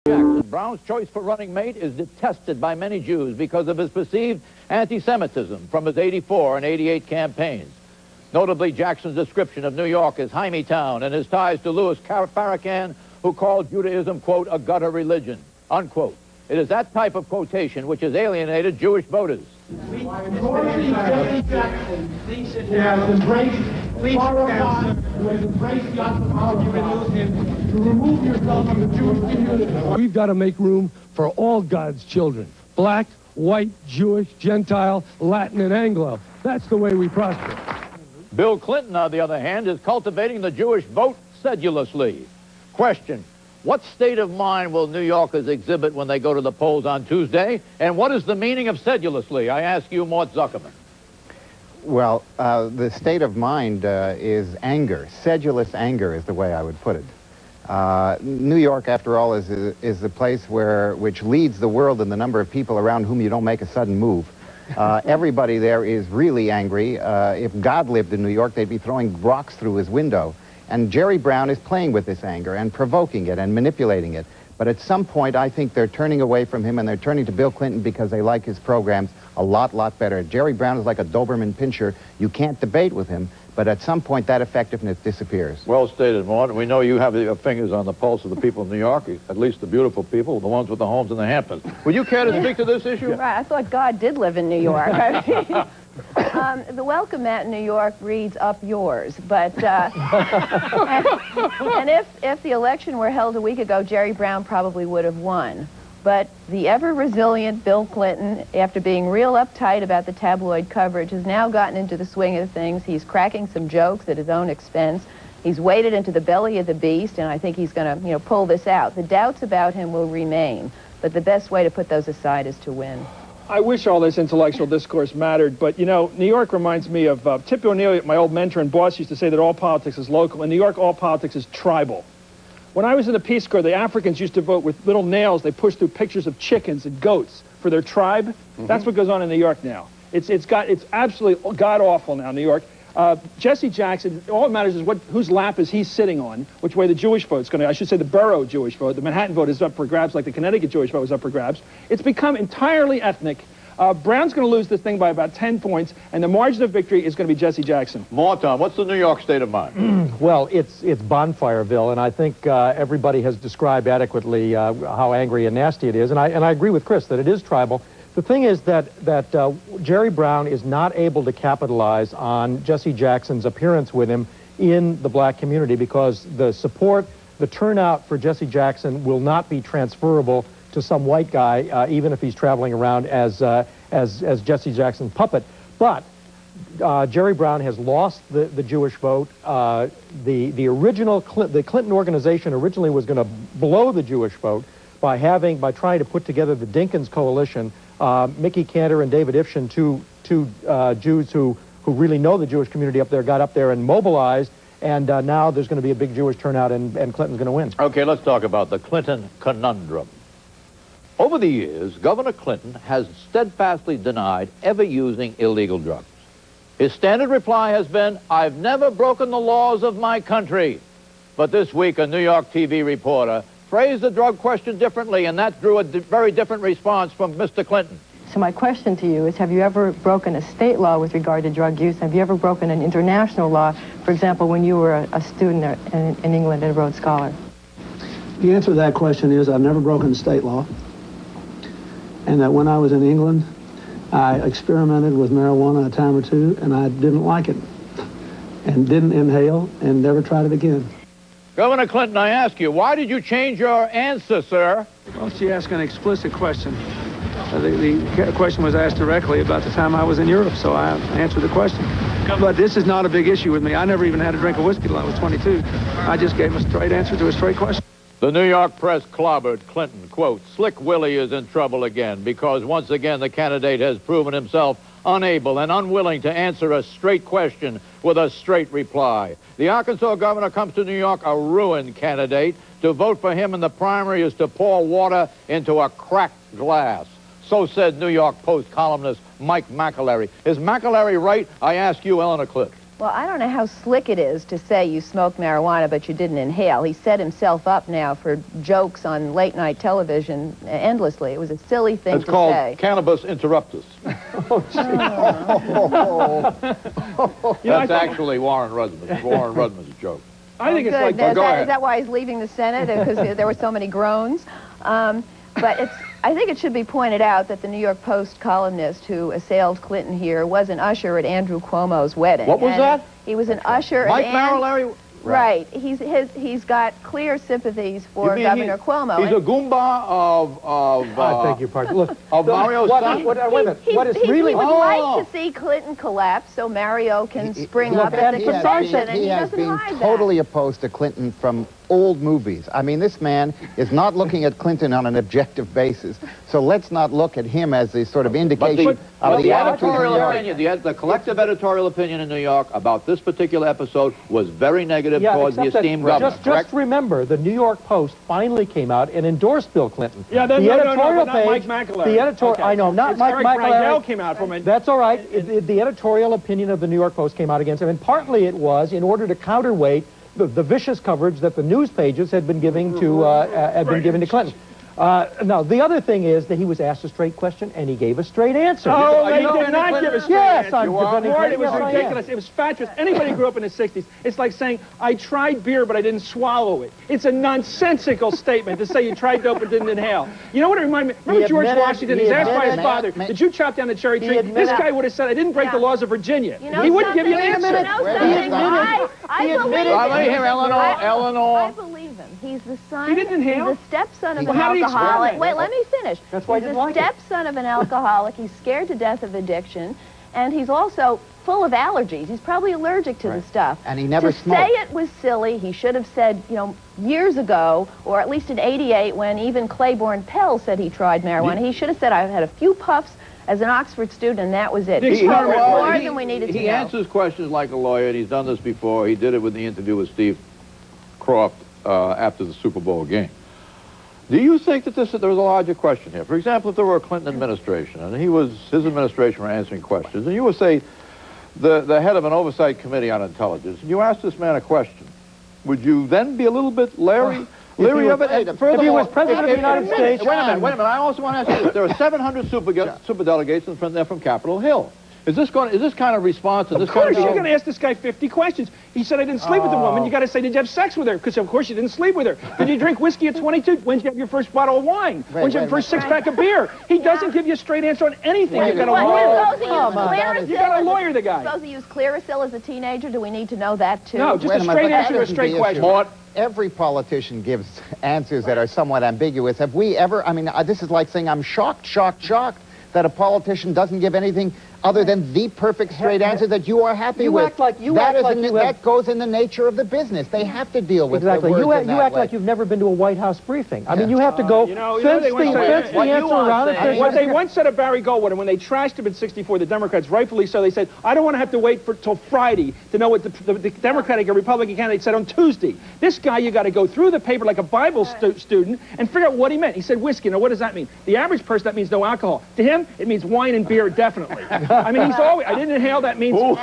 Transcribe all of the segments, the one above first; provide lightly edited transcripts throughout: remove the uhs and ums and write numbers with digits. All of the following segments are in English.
Jackson, Brown's choice for running mate, is detested by many Jews because of his perceived anti-Semitism from his '84 and '88 campaigns. Notably, Jackson's description of New York as Hymietown and his ties to Louis Farrakhan, who called Judaism, quote, a gutter religion, unquote. It is that type of quotation which has alienated Jewish voters. Please sit down. Please to remove yourself from the Jewish community. We've got to make room for all God's children. Black, white, Jewish, Gentile, Latin, and Anglo. That's the way we prosper. Bill Clinton, on the other hand, is cultivating the Jewish vote sedulously. Question: what state of mind will New Yorkers exhibit when they go to the polls on Tuesday? And what is the meaning of sedulously? I ask you, Mort Zuckerman. Well, the state of mind is anger. Sedulous anger is the way I would put it. New York, after all, is the place which leads the world in the number of people around whom you don't make a sudden move. Everybody there is really angry. If God lived in New York, they'd be throwing rocks through his window. And Jerry Brown is playing with this anger and provoking it and manipulating it. But at some point, I think they're turning away from him and they're turning to Bill Clinton because they like his programs a lot better. Jerry Brown is like a Doberman Pinscher. You can't debate with him, but at some point that effectiveness disappears. Well stated, Mort. We know you have your fingers on the pulse of the people of New York, at least the beautiful people, the ones with the homes in the Hamptons. Would you care to speak to this issue? Right, I thought God did live in New York. The welcome mat in New York reads up yours, but and if the election were held a week ago, Jerry Brown probably would have won. But the ever-resilient Bill Clinton, after being real uptight about the tabloid coverage, has now gotten into the swing of things. He's cracking some jokes at his own expense. He's waded into the belly of the beast, and I think he's going to, pull this out. The doubts about him will remain, but the best way to put those aside is to win. I wish all this intellectual discourse mattered, but, New York reminds me of Tip O'Neill, my old mentor and boss, used to say that all politics is local. In New York, all politics is tribal. When I was in the Peace Corps, the Africans used to vote with little nails. They pushed through pictures of chickens and goats for their tribe. Mm-hmm. That's what goes on in New York now. It's absolutely god-awful now, New York. Jesse Jackson, all that matters is whose lap is he sitting on, which way the Jewish vote's going to, I should say the borough Jewish vote. The Manhattan vote is up for grabs like the Connecticut Jewish vote was up for grabs. It's become entirely ethnic. Brown's going to lose this thing by about 10 points, and the margin of victory is going to be Jesse Jackson. Morton, what's the New York state of mind? Well, it's Bonfireville, and I think everybody has described adequately how angry and nasty it is, and I agree with Chris that it is tribal. The thing is that Jerry Brown is not able to capitalize on Jesse Jackson's appearance with him in the black community because the support, the turnout for Jesse Jackson will not be transferable to some white guy, even if he's traveling around as Jesse Jackson's puppet. But Jerry Brown has lost the Jewish vote. The Clinton organization originally was going to blow the Jewish vote by trying to put together the Dinkins coalition. Mickey Cantor and David Ifshin, two Jews who really know the Jewish community up there, got up there and mobilized. And now there's going to be a big Jewish turnout, and Clinton's going to win. Okay, let's talk about the Clinton conundrum. Over the years, Governor Clinton has steadfastly denied ever using illegal drugs. His standard reply has been, "I've never broken the laws of my country." But this week, a New York TV reporter phrased the drug question differently, and that drew a very different response from Mr. Clinton. So my question to you is, have you ever broken a state law with regard to drug use? Have you ever broken an international law, for example, when you were a student in England and a Rhodes Scholar? The answer to that question is I've never broken state law. And that when I was in England, I experimented with marijuana a time or two, and I didn't like it, and didn't inhale, and never tried it again. Governor Clinton, I ask you, why did you change your answer, sir? Well, she asked an explicit question. The question was asked directly about the time I was in Europe, so I answered the question. But this is not a big issue with me. I never even had a drink of whiskey till I was 22. I just gave a straight answer to a straight question. The New York press clobbered Clinton, quote, "Slick Willie is in trouble again because once again the candidate has proven himself unable and unwilling to answer a straight question with a straight reply. The Arkansas governor comes to New York a ruined candidate. To vote for him in the primary is to pour water into a cracked glass." So said New York Post columnist Mike McAlery. Is McAlery right? I ask you, Eleanor Cliff. Well, I don't know how slick it is to say you smoked marijuana but you didn't inhale. He set himself up now for jokes on late-night television endlessly. It was a silly thing It's to called say. cannabis interruptus. That's actually Warren Rudman's. Warren Rudman's joke. I think it's like... Is that why he's leaving the Senate? Because there were so many groans? But I think it should be pointed out that the New York Post columnist who assailed Clinton here was an usher at Andrew Cuomo's wedding. What was that? He was an usher Mike at Marilari? Right. He's got clear sympathies for Governor Cuomo. He's a Goomba of I beg your pardon. Look, of Mario's son? Wait a minute. What is really... He would like to see Clinton collapse so Mario can spring up at the convention, and he has doesn't been hide totally opposed to Clinton from old movies. I mean, this man is not looking at Clinton on an objective basis. So let's not look at him as the sort of indication of the editorial opinion, the collective editorial opinion in New York about this particular episode was very negative towards the esteemed governor. Just remember, the New York Post finally came out and endorsed Bill Clinton. Yeah, the editorial not page, Mike McAlery. The editorial, Okay. I know, not it's Mike Eric McAlery. came out from it. That's all right. The editorial opinion of the New York Post came out against him, and partly it was in order to counterweight the vicious coverage that the news pages had been giving to Clinton. Now, the other thing is that he was asked a straight question, and he gave a straight answer. Oh, they did not give a straight answer. Yes, I'm defending Lord, it Clinton. was Yes, ridiculous. It was fatuous. Anybody who grew up in the 60s, it's like saying, I tried beer, but I didn't swallow it. It's a nonsensical statement to say you tried dope and didn't inhale. You know what it reminded me? Remember George Washington? He's asked by his father, did you chop down the cherry tree? This guy would have said, I didn't break the laws of Virginia. He wouldn't give you an answer. I believe him. Let me hear Eleanor. I believe him. He's the son. He didn't inhale? He's the stepson of an How did he alcoholic. experiment? Wait, let me finish. That's why he's I didn't the like it. stepson of an alcoholic. He's scared to death of addiction, and he's also full of allergies. He's probably allergic to the stuff. And he never smoked. To say it was silly, he should have said, years ago, or at least in '88, when even Claiborne Pell said he tried marijuana, he should have said, I've had a few puffs as an Oxford student, and that was it. More than we needed to know. He answers questions like a lawyer, and he's done this before. He did it with the interview with Steve Croft after the Super Bowl game. Do you think that there was a larger question here? For example, if there were a Clinton administration, and his administration were answering questions, and you would say the head of an oversight committee on intelligence, and you asked this man a question, would you then be a little bit leery of it? If he was president of the United States... Wait a minute. I also want to ask you this. There are 700 superdelegates from there from Capitol Hill. Is this kind of response to this kind of... Of course, you're going to ask this guy 50 questions. He said, I didn't sleep with the woman. You got to say, did you have sex with her? Because, of course, you didn't sleep with her. Did you drink whiskey at 22? When did you have your first bottle of wine? When did you have your first six-pack of beer? He doesn't give you a straight answer on anything. You've got to lawyer the guy. Suppose he used Clearasil as a teenager. Do we need to know that, too? No, just a straight answer to a straight question. Every politician gives answers that are somewhat ambiguous. Have we ever, this is like saying I'm shocked that a politician doesn't give anything other than the perfect straight answer that you are happy with. That goes in the nature of the business. They have to deal with exactly. The words You act like you've never been to a White House briefing. I mean, you have to go fence the answer around it. What they once said of Barry Goldwater, when they trashed him in '64, the Democrats, rightfully so, they said, I don't want to have to wait till Friday to know what the Democratic or Republican candidate said on Tuesday. This guy, you got to go through the paper like a Bible student and figure out what he meant. He said whiskey. Now, what does that mean? The average person, that means no alcohol. To him, it means wine and beer, definitely. I mean, he's always, I didn't inhale, that means you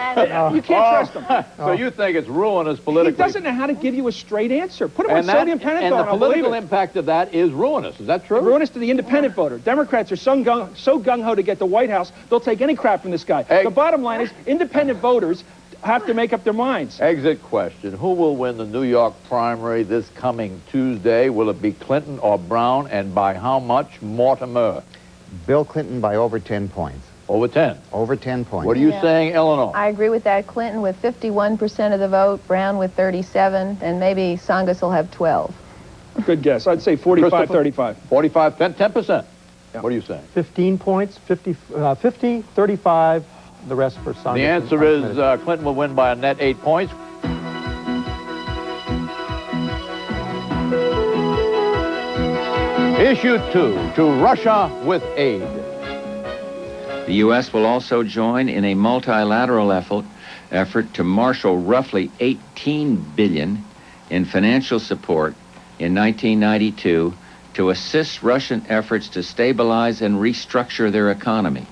can't trust him. So you think it's ruinous politically? He doesn't know how to give you a straight answer. Put him on sodium pentothal. And the political impact of that is ruinous. Is that true? Ruinous to the independent voter. Democrats are so gung-ho to get the White House, they'll take any crap from this guy. The bottom line is, independent voters have to make up their minds. Exit question. Who will win the New York primary this coming Tuesday? Will it be Clinton or Brown, and by how much? Mortimer. Bill Clinton by over 10 points. Over 10? Over 10 points. What are you saying, Eleanor? I agree with that. Clinton with 51% of the vote, Brown with 37, and maybe Tsongas will have 12. Good guess. I'd say 45-35. 45, 10%. Yeah. What are you saying? 15 points, 50, 35, the rest for Tsongas. The answer is Clinton will win by a net 8 points. Issue 2, to Russia with aid. The U.S. will also join in a multilateral effort to marshal roughly $18 billion in financial support in 1992 to assist Russian efforts to stabilize and restructure their economy.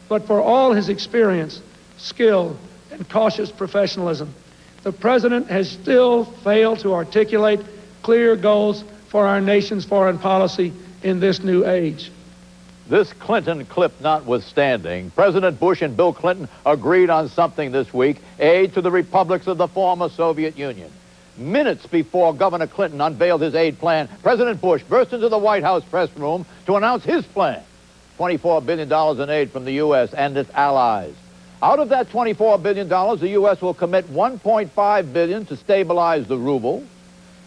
But for all his experience, skill, and cautious professionalism. The President has still failed to articulate clear goals for our nation's foreign policy in this new age. This Clinton clip notwithstanding, President Bush and Bill Clinton agreed on something this week: aid to the republics of the former Soviet Union. Minutes before Governor Clinton unveiled his aid plan, President Bush burst into the White House press room to announce his plan: $24 billion in aid from the U.S. and its allies. Out of that $24 billion, the U.S. will commit $1.5 billion to stabilize the ruble,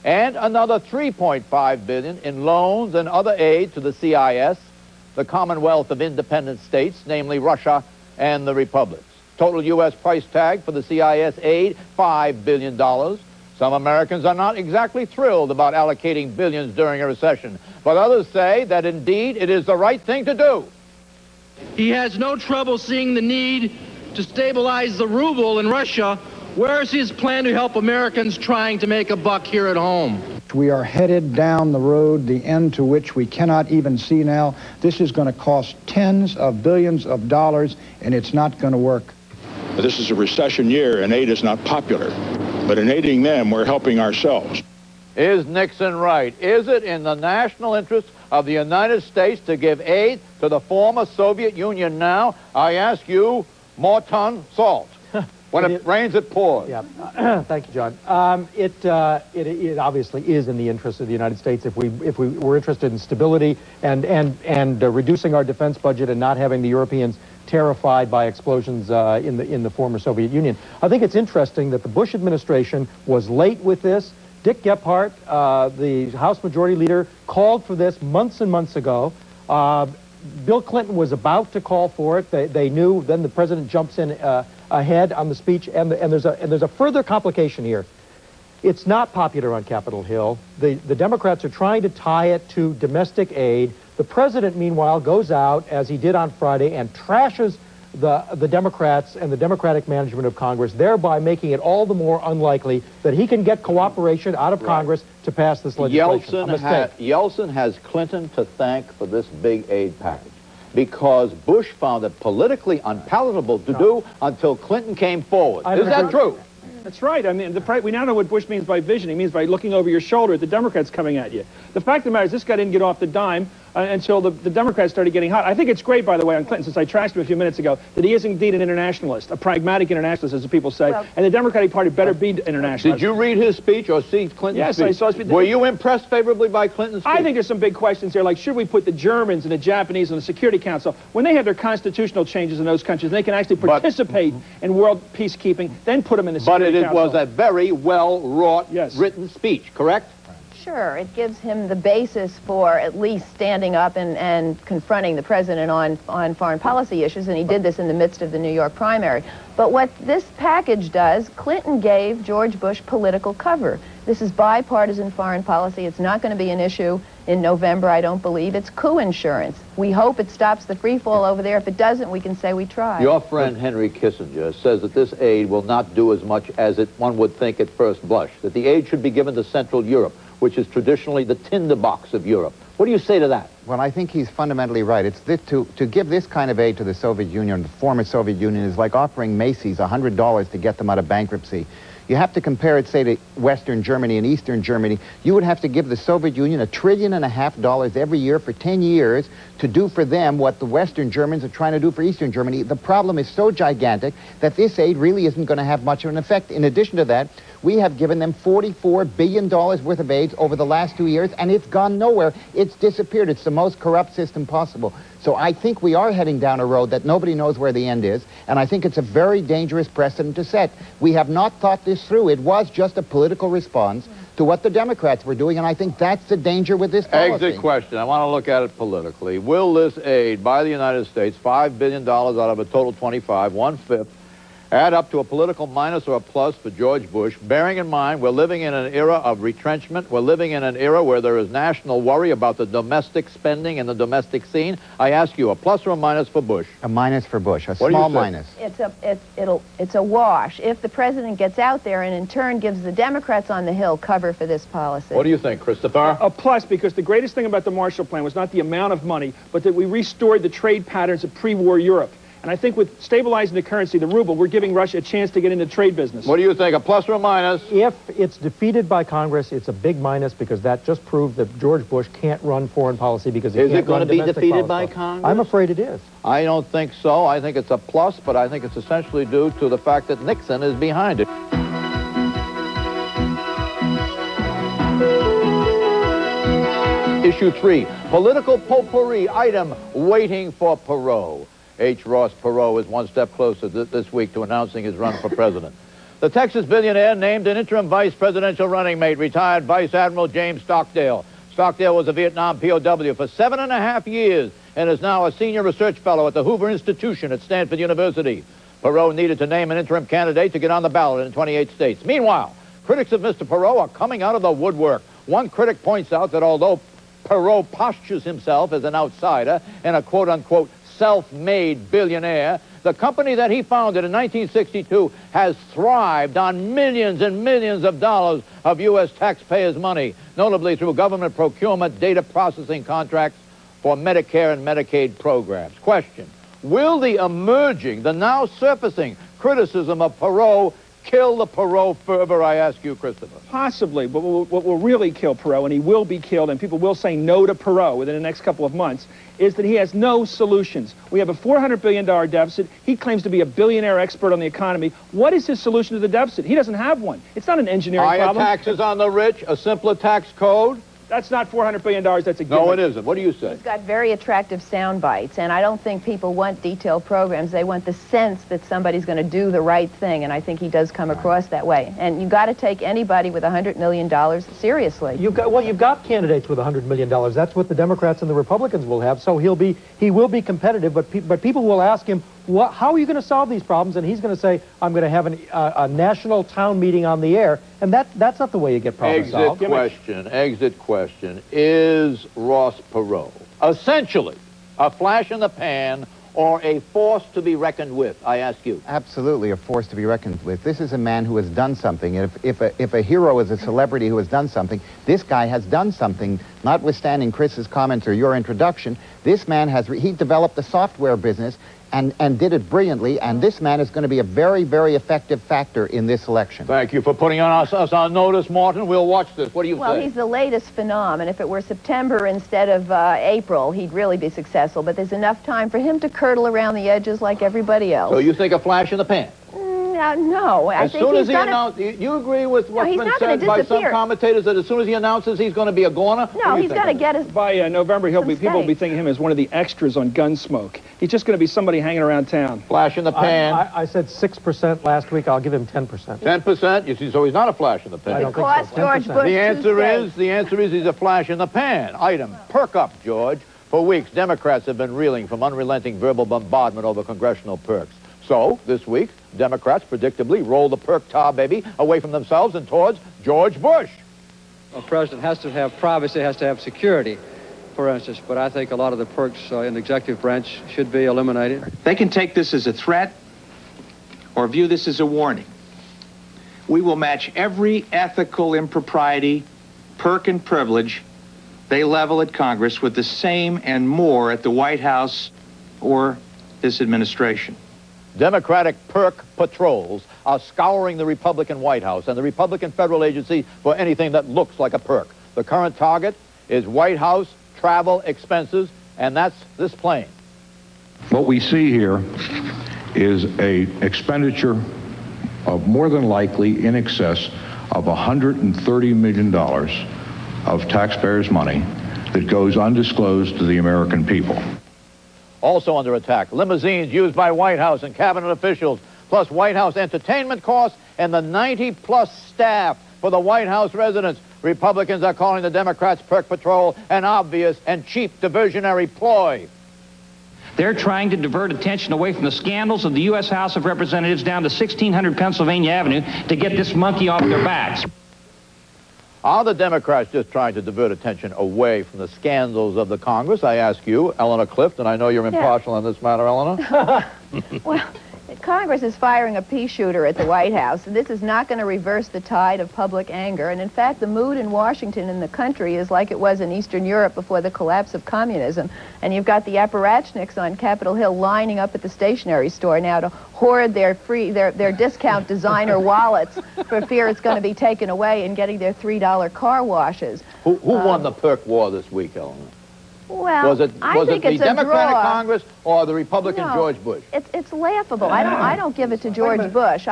and another $3.5 billion in loans and other aid to the CIS, the Commonwealth of Independent States, namely Russia and the republics. Total U.S. price tag for the CIS aid, $5 billion. Some Americans are not exactly thrilled about allocating billions during a recession, but others say that indeed it is the right thing to do. He has no trouble seeing the need to stabilize the ruble in Russia. Where's his plan to help Americans trying to make a buck here at home? We are headed down the road, the end to which we cannot even see now. This is going to cost tens of billions of dollars, and it's not going to work. This is a recession year, and aid is not popular. But in aiding them, we're helping ourselves. Is Nixon right? Is it in the national interest of the United States to give aid to the former Soviet Union now? I ask you, more ton salt. When it rains, it pours. Yeah, thank you, John. It obviously is in the interest of the United States if we were interested in stability and reducing our defense budget and not having the Europeans terrified by explosions in the former Soviet Union. I think it's interesting that the Bush administration was late with this. Dick Gephardt, the House Majority Leader, called for this months and months ago. Bill Clinton was about to call for it. They knew. Then the president jumps in ahead on the speech, and there's a further complication here. It's not popular on Capitol Hill. The Democrats are trying to tie it to domestic aid. The president, meanwhile, goes out, as he did on Friday, and trashes the Democrats and the Democratic management of Congress, thereby making it all the more unlikely that he can get cooperation out of Congress to pass this legislation. Yeltsin has Clinton to thank for this big aid package, because Bush found it politically unpalatable to do until Clinton came forward. Is that true? That's right. I mean, we now know what Bush means by vision. He means by looking over your shoulder at the Democrats coming at you. The fact of the matter is this guy didn't get off the dime until the Democrats started getting hot. I think it's great, by the way, on Clinton, since I trashed him a few minutes ago, that he is indeed an internationalist, a pragmatic internationalist, as the people say, and the Democratic Party better be internationalist. Did you read his speech or see Clinton's speech? Yes, I saw his speech. Were you impressed favorably by Clinton's speech? I think there's some big questions there, like should we put the Germans and the Japanese on the Security Council when they have their constitutional changes in those countries and they can actually participate in world peacekeeping, then put them in the Security Council. But it was a very well-wrought, written speech, correct? Sure, it gives him the basis for at least standing up and confronting the president on foreign policy issues, and he did this in the midst of the New York primary. But what this package does, Clinton gave George Bush political cover. This is bipartisan foreign policy. It's not going to be an issue in November, I don't believe. It's coup insurance. We hope it stops the free fall over there. If it doesn't, we can say we tried. Your friend Henry Kissinger says that this aid will not do as much as one would think at first blush, that the aid should be given to Central Europe, which is traditionally the tinderbox of Europe. What do you say to that? Well, I think he's fundamentally right. It's to give this kind of aid to the Soviet Union, the former Soviet Union, is like offering Macy's $100 to get them out of bankruptcy. You have to compare it, say, to Western Germany and Eastern Germany. You would have to give the Soviet Union $1.5 trillion every year for 10 years to do for them what the Western Germans are trying to do for Eastern Germany. The problem is so gigantic that this aid really isn't going to have much of an effect. In addition to that, we have given them $44 billion worth of aid over the last 2 years, and it's gone nowhere. It's disappeared. It's the most corrupt system possible. So I think we are heading down a road that nobody knows where the end is, and I think it's a very dangerous precedent to set. We have not thought this through. It was just a political response to what the Democrats were doing, and I think that's the danger with this policy. Exit question. I want to look at it politically. Will this aid by the United States, $5 billion out of a total 25, 1/5, add up to a political minus or a plus for George Bush, bearing in mind we're living in an era of retrenchment, we're living in an era where there is national worry about the domestic spending and the domestic scene? I ask you, a plus or a minus for Bush? A minus for Bush, a small minus. It's a wash if the president gets out there and in turn gives the Democrats on the Hill cover for this policy. What do you think, Christopher? A plus, because the greatest thing about the Marshall Plan was not the amount of money, but that we restored the trade patterns of pre-war Europe. And I think with stabilizing the currency, the ruble, we're giving Russia a chance to get into trade business. What do you think, a plus or a minus? If it's defeated by Congress, it's a big minus because that just proved that George Bush can't run foreign policy because he can't run Is it going to be domestic defeated policy. by Congress? I'm afraid it is. I don't think so. I think it's a plus, but I think it's essentially due to the fact that Nixon is behind it. Issue 3, political potpourri item waiting for Perot. H. Ross Perot is one step closer this week to announcing his run for president. The Texas billionaire named an interim vice presidential running mate, retired Vice Admiral James Stockdale. Stockdale was a Vietnam POW for 7.5 years and is now a senior research fellow at the Hoover Institution at Stanford University. Perot needed to name an interim candidate to get on the ballot in 28 states. Meanwhile, critics of Mr. Perot are coming out of the woodwork. One critic points out that although Perot postures himself as an outsider and a quote-unquote self-made billionaire, the company that he founded in 1962 has thrived on millions and millions of dollars of U.S. taxpayers' money, notably through government procurement data processing contracts for Medicare and Medicaid programs. Question, will the now surfacing criticism of Perot kill the Perot fervor, I ask you, Christopher? Possibly, but what will really kill Perot, and he will be killed, and people will say no to Perot within the next couple of months, is that he has no solutions. We have a $400 billion deficit. He claims to be a billionaire expert on the economy. What is his solution to the deficit? He doesn't have one. It's not an engineering problem. Higher taxes on the rich, a simpler tax code? That's not $400 billion, that's a given. No, it isn't. What do you say? He's got very attractive sound bites, and I don't think people want detailed programs. They want the sense that somebody's going to do the right thing, and I think he does come across that way. And you've got to take anybody with $100 million seriously. You've got candidates with $100 million. That's what the Democrats and the Republicans will have. So he will be competitive, but people will ask him, how are you going to solve these problems? And he's going to say, I'm going to have a national town meeting on the air. And that's not the way you get problems solved. Exit question. Is Ross Perot essentially a flash in the pan or a force to be reckoned with, I ask you? Absolutely a force to be reckoned with. This is a man who has done something. If a hero is a celebrity who has done something, this guy has done something, notwithstanding Chris's comments or your introduction. This man he developed the software business and did it brilliantly, and this man is going to be a very, very effective factor in this election. Thank you for putting us on notice, Martin. We'll watch this. What do you say? Well, he's the latest phenom, and if it were September instead of April, he'd really be successful, but there's enough time for him to curdle around the edges like everybody else. So you think a flash in the pan? No, I think he's going to... You agree with what's been said by some commentators that as soon as he announces he's going to be a goner? No, he's going to get us... By November, people will be thinking of him as one of the extras on Gunsmoke. He's just going to be somebody hanging around town. Flash in the pan. I said 6% last week. I'll give him 10%. 10%? You see, so he's not a flash in the pan. I don't think so. George Bush the answer is he's a flash in the pan. Item, perk up, George. For weeks, Democrats have been reeling from unrelenting verbal bombardment over congressional perks. So, this week, Democrats predictably roll the perk tar baby away from themselves and towards George Bush. A president has to have privacy, has to have security, for instance, but I think a lot of the perks in the executive branch should be eliminated. They can take this as a threat or view this as a warning. We will match every ethical impropriety, perk, and privilege they level at Congress with the same and more at the White House or this administration. Democratic perk patrols are scouring the Republican White House and the Republican federal agency for anything that looks like a perk. The current target is White House travel expenses, and that's this plane. What we see here is an expenditure of more than likely in excess of $130 million of taxpayers' money that goes undisclosed to the American people. Also under attack, limousines used by White House and cabinet officials, plus White House entertainment costs and the 90-plus staff for the White House residence. Republicans are calling the Democrats' perk patrol an obvious and cheap diversionary ploy. They're trying to divert attention away from the scandals of the U.S. House of Representatives down to 1600 Pennsylvania Avenue to get this monkey off their backs. Are the Democrats just trying to divert attention away from the scandals of the Congress? I ask you, Eleanor Clift, and I know you're impartial on this matter, Eleanor. Well, Congress is firing a pea shooter at the White House, and this is not going to reverse the tide of public anger. And in fact, the mood in Washington and the country is like it was in Eastern Europe before the collapse of communism. And you've got the apparatchiks on Capitol Hill lining up at the stationery store now to hoard their discount designer wallets for fear it's going to be taken away and getting their $3 car washes. Who won the perk war this week, Eleanor? Well, was it the Democratic Congress or the Republican No, George Bush? It's laughable. I don't give it to George Bush.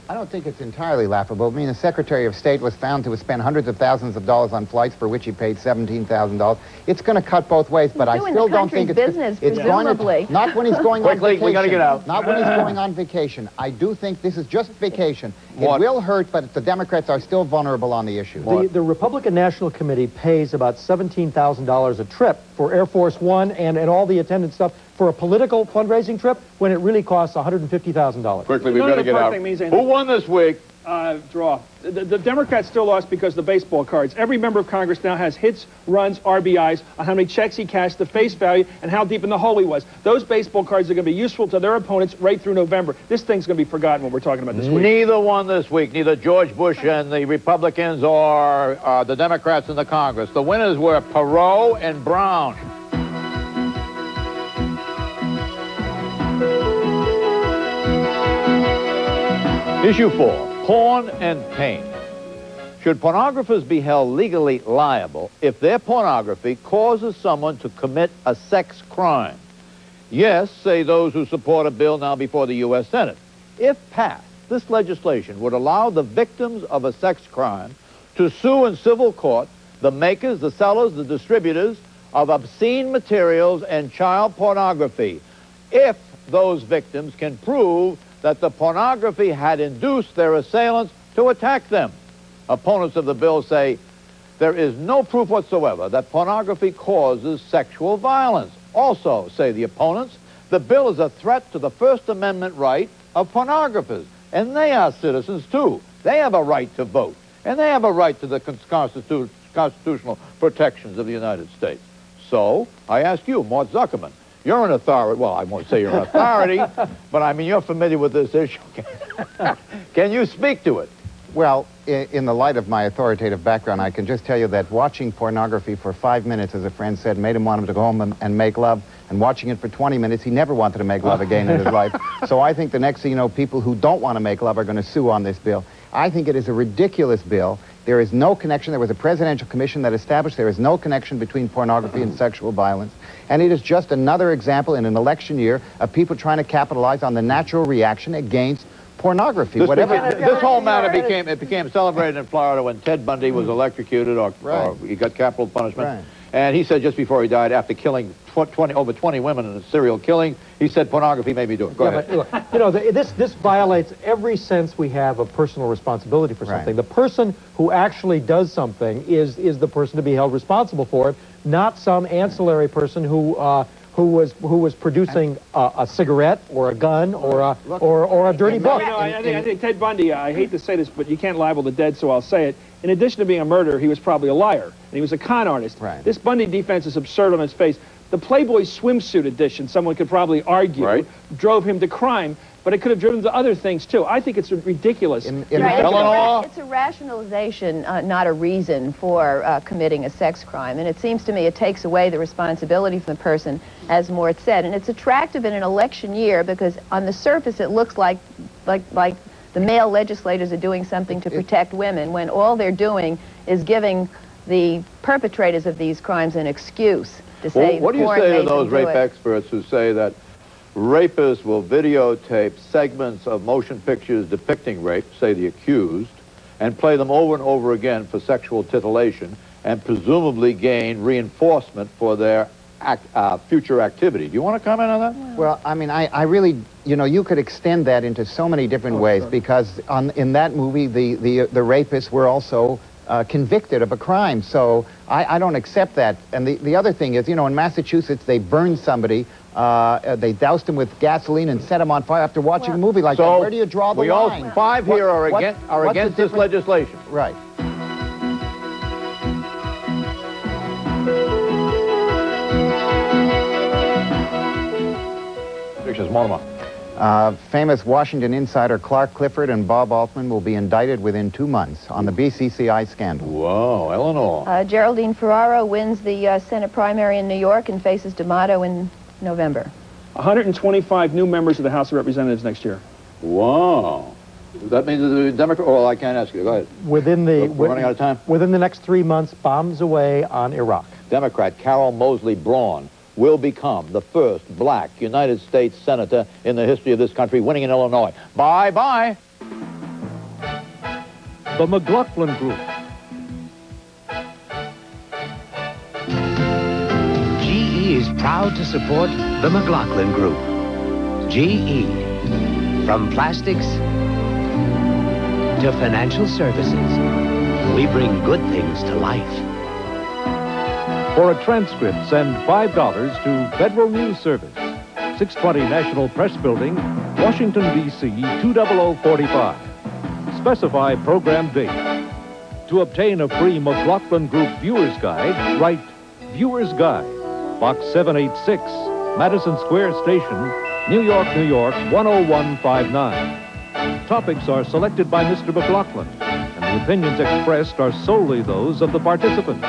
I don't think it's entirely laughable. I mean, the Secretary of State was found to have spent hundreds of thousands of dollars on flights for which he paid $17,000. It's going to cut both ways, but I still don't think it's business, it's going to, not when he's going on vacation. We got to get out. Not when he's going on vacation. I do think this is just vacation. It will hurt, but the Democrats are still vulnerable on the issue. The Republican National Committee pays about $17,000 a trip for Air Force One and all the attendant stuff for a political fundraising trip when it really costs $150,000. Quickly, we've got to get out. Who won this week? Draw. The Democrats still lost because of the baseball cards. Every member of Congress now has hits, runs, RBIs on how many checks he cashed, the face value, and how deep in the hole he was. Those baseball cards are going to be useful to their opponents right through November. This thing's going to be forgotten when we're talking about this week. Neither won this week. Neither George Bush and the Republicans or the Democrats in the Congress. The winners were Perot and Brown. Issue 4, porn and pain. Should pornographers be held legally liable if their pornography causes someone to commit a sex crime? Yes, say those who support a bill now before the U.S. Senate. If passed, this legislation would allow the victims of a sex crime to sue in civil court the makers, the sellers, the distributors of obscene materials and child pornography, if those victims can prove that the pornography had induced their assailants to attack them. Opponents of the bill say there is no proof whatsoever that pornography causes sexual violence. Also, say the opponents, the bill is a threat to the First Amendment right of pornographers, and they are citizens too. They have a right to vote, and they have a right to the constitutional protections of the United States. So, I ask you, Mort Zuckerman, you're an authority. Well, I won't say you're an authority, but I mean, you're familiar with this issue. Can you speak to it? Well, in the light of my authoritative background, I can just tell you that watching pornography for 5 minutes, as a friend said, made him want him to go home and make love. And watching it for 20 minutes, he never wanted to make love again in his life. So I think the next thing you know, people who don't want to make love are going to sue on this bill. I think it is a ridiculous bill. There is no connection. There was a presidential commission that established there is no connection between pornography and sexual violence. And it is just another example in an election year of people trying to capitalize on the natural reaction against pornography. This whole matter became celebrated in Florida when Ted Bundy was electrocuted or he got capital punishment. Right. And he said just before he died, after killing over 20 women in a serial killing, he said pornography made me do it. Go ahead. But, look, you know, this violates every sense we have of personal responsibility for something. The person who actually does something is the person to be held responsible for it, not some ancillary person who was producing a cigarette or a gun or a dirty book. You know, I think Ted Bundy, I hate to say this, but you can't libel the dead, so I'll say it. In addition to being a murderer, he was probably a liar, and he was a con artist. Right. This Bundy defense is absurd on its face. The Playboy swimsuit edition, someone could probably argue, drove him to crime, but it could have driven him to other things, too. I think it's ridiculous. It's a rationalization, not a reason for committing a sex crime. And it seems to me it takes away the responsibility from the person, as Mort said. And it's attractive in an election year because on the surface it looks like the male legislators are doing something to protect women when all they're doing is giving the perpetrators of these crimes an excuse to say what do you say to those rape experts who say that rapists will videotape segments of motion pictures depicting rape, say the accused, and play them over and over again for sexual titillation and presumably gain reinforcement for their future activity? Do you want to comment on that? Well, I mean, I really, you know, you could extend that into so many different ways because in that movie, the rapists were also convicted of a crime. So I don't accept that. And the other thing is, you know, in Massachusetts, they burned somebody. They doused him with gasoline and set him on fire after watching a movie like that. Where do you draw the line? We all five here are against this legislation. Right. Famous Washington insider Clark Clifford and Bob Altman will be indicted within 2 months on the BCCI scandal. Whoa, Eleanor. Geraldine Ferraro wins the Senate primary in New York and faces D'Amato in November. 125 new members of the House of Representatives next year. Wow. That means the Democrat... Oh, I can't ask you. Go ahead. We're running out of time. Within the next 3 months, bombs away on Iraq. Democrat Carol Moseley Braun will become the first black United States senator in the history of this country, winning in Illinois. Bye-bye. The McLaughlin Group. GE is proud to support the McLaughlin Group. GE. From plastics to financial services, we bring good things to life. For a transcript, send $5 to Federal News Service, 620 National Press Building, Washington, D.C. 20045. Specify program date. To obtain a free McLaughlin Group Viewer's Guide, write Viewer's Guide, Box 786, Madison Square Station, New York, New York, 10159. Topics are selected by Mr. McLaughlin, and the opinions expressed are solely those of the participants.